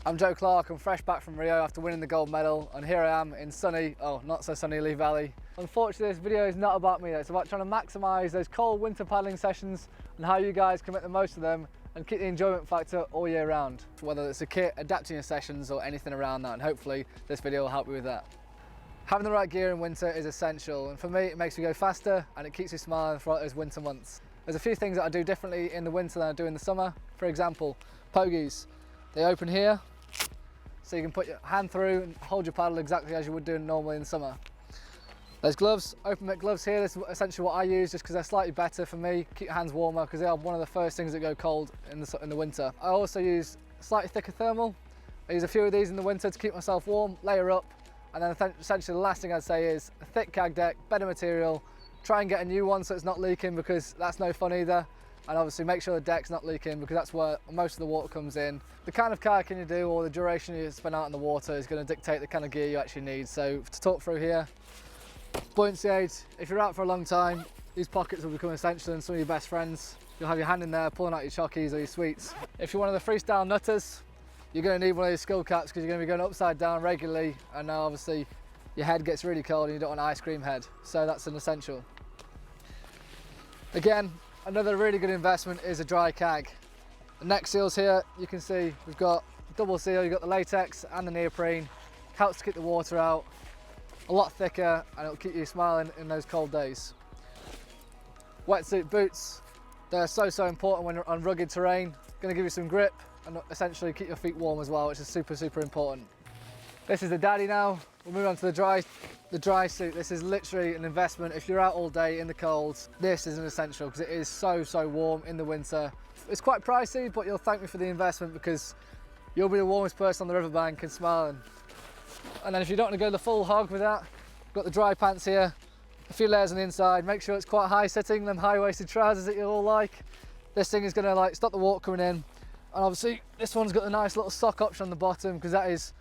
I'm Joe Clarke, I'm fresh back from Rio after winning the gold medal, and here I am in sunny, oh not so sunny Lee Valley. Unfortunately this video is not about me though, it's about trying to maximise those cold winter paddling sessions and how you guys can make the most of them and keep the enjoyment factor all year round. Whether it's a kit, adapting your sessions or anything around that, and hopefully this video will help you with that. Having the right gear in winter is essential, and for me it makes me go faster and it keeps me smiling throughout those winter months. There's a few things that I do differently in the winter than I do in the summer. For example, pogies. They open here, so you can put your hand through and hold your paddle exactly as you would do normally in summer. There's gloves, open mitt gloves here. This is essentially what I use just because they're slightly better for me, keep your hands warmer, because they are one of the first things that go cold in the winter. I also use slightly thicker thermal. I use a few of these in the winter to keep myself warm, layer up, and then essentially the last thing I'd say is a thick cag deck, better material. Try and get a new one so it's not leaking, because that's no fun either. And obviously make sure the deck's not leaking, because that's where most of the water comes in. The kind of kayaking you do or the duration you spend out in the water is going to dictate the kind of gear you actually need. So to talk through here, buoyancy aids. If you're out for a long time, these pockets will become essential and some of your best friends. You'll have your hand in there pulling out your chockies or your sweets. If you're one of the freestyle nutters, you're going to need one of these skill caps, because you're going to be going upside down regularly, and now obviously your head gets really cold and you don't want an ice cream head. So that's an essential. Again, another really good investment is a dry cag. The neck seals here, you can see we've got double seal, you've got the latex and the neoprene. Helps to keep the water out, a lot thicker, and it'll keep you smiling in those cold days. Wetsuit boots, they're so important when you're on rugged terrain. Going to give you some grip and essentially keep your feet warm as well, which is super important. This is the daddy now. We'll move on to the dry suit. This is literally an investment. If you're out all day in the cold, this is an essential, because it is so warm in the winter. It's quite pricey, but you'll thank me for the investment, because you'll be the warmest person on the riverbank and smiling. And then if you don't want to go the full hog with that, you've got the dry pants here, a few layers on the inside. Make sure it's quite high sitting, them high-waisted trousers that you all like. This thing is going to like stop the water coming in. And obviously this one's got a nice little sock option on the bottom, because that is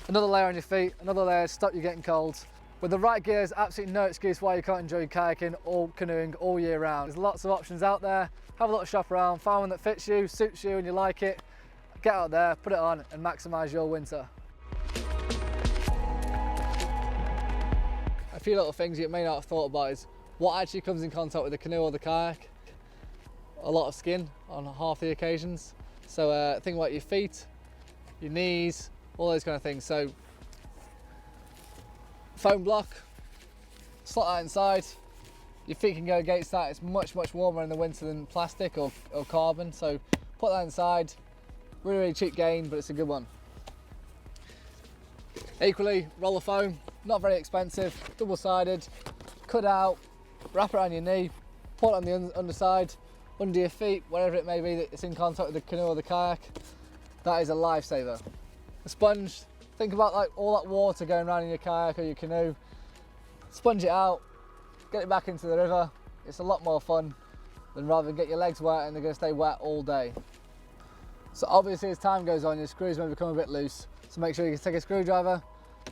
another layer on your feet, another layer to stop you getting cold. With the right gear, there's absolutely no excuse why you can't enjoy kayaking or canoeing all year round. There's lots of options out there. Have a little shop around, find one that fits you, suits you and you like it. Get out there, put it on and maximise your winter. A few little things you may not have thought about is what actually comes in contact with the canoe or the kayak. A lot of skin on half the occasions. So think about your feet, your knees, all those kind of things. So foam block, slot that inside. Your feet can go against that. It's much warmer in the winter than plastic or carbon. So put that inside. Really cheap gain, but it's a good one. Equally, roller foam, not very expensive, double-sided, cut out, wrap it around your knee, pull it on the underside, under your feet, wherever it may be that it's in contact with the canoe or the kayak. That is a lifesaver. A sponge, think about like all that water going around in your kayak or your canoe. Sponge it out, get it back into the river. It's a lot more fun than rather than get your legs wet and they're going to stay wet all day. So obviously as time goes on, your screws may become a bit loose. So make sure you can take a screwdriver,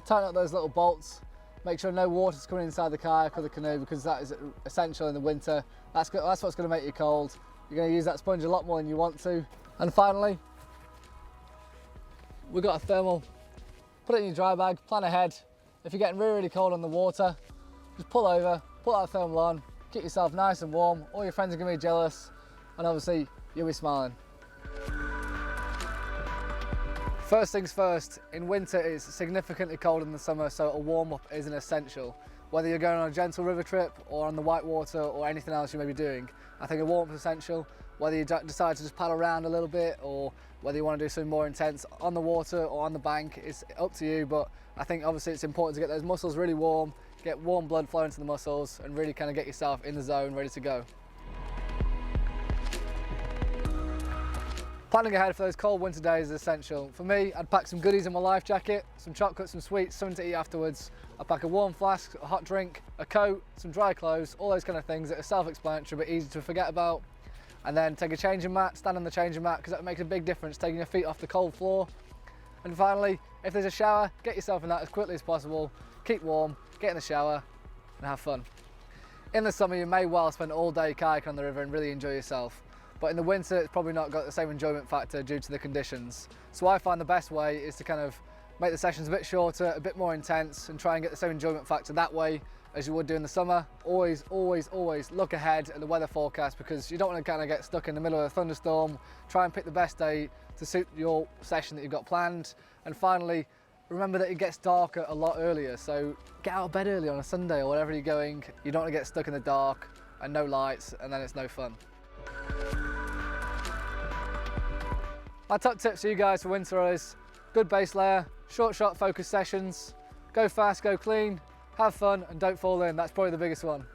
tighten up those little bolts, make sure no water's coming inside the kayak or the canoe, because that is essential in the winter. That's what's going to make you cold. You're going to use that sponge a lot more than you want to. And finally, we've got a thermal. Put it in your dry bag, plan ahead. If you're getting really cold on the water, just pull over, put that thermal on, keep yourself nice and warm. All your friends are going to be jealous, and obviously you'll be smiling. First things first, in winter it's significantly colder than the summer, so a warm-up is an essential. Whether you're going on a gentle river trip or on the whitewater or anything else you may be doing, I think a warm-up is essential. Whether you decide to just paddle around a little bit or whether you want to do something more intense on the water or on the bank, it's up to you, but I think obviously it's important to get those muscles really warm, get warm blood flowing to the muscles and really kind of get yourself in the zone, ready to go. Planning ahead for those cold winter days is essential. For me, I'd pack some goodies in my life jacket, some chocolate, some sweets, something to eat afterwards. I'd pack a warm flask, a hot drink, a coat, some dry clothes, all those kind of things that are self-explanatory but easy to forget about. And then take a changing mat, stand on the changing mat, because that makes a big difference, taking your feet off the cold floor. And finally, if there's a shower, get yourself in that as quickly as possible, keep warm, get in the shower and have fun. In the summer, you may well spend all day kayaking on the river and really enjoy yourself. but in the winter it's probably not got the same enjoyment factor due to the conditions. So I find the best way is to kind of make the sessions a bit shorter, a bit more intense, and try and get the same enjoyment factor that way as you would do in the summer. Always look ahead at the weather forecast, because you don't want to kind of get stuck in the middle of a thunderstorm. Try and pick the best day to suit your session that you've got planned. And finally, remember that it gets darker a lot earlier, so get out of bed early on a Sunday or wherever you're going. You don't want to get stuck in the dark and no lights, and then it's no fun. My top tips for you guys for winter is good base layer, short shot focus sessions, go fast, go clean, have fun, and don't fall in. That's probably the biggest one.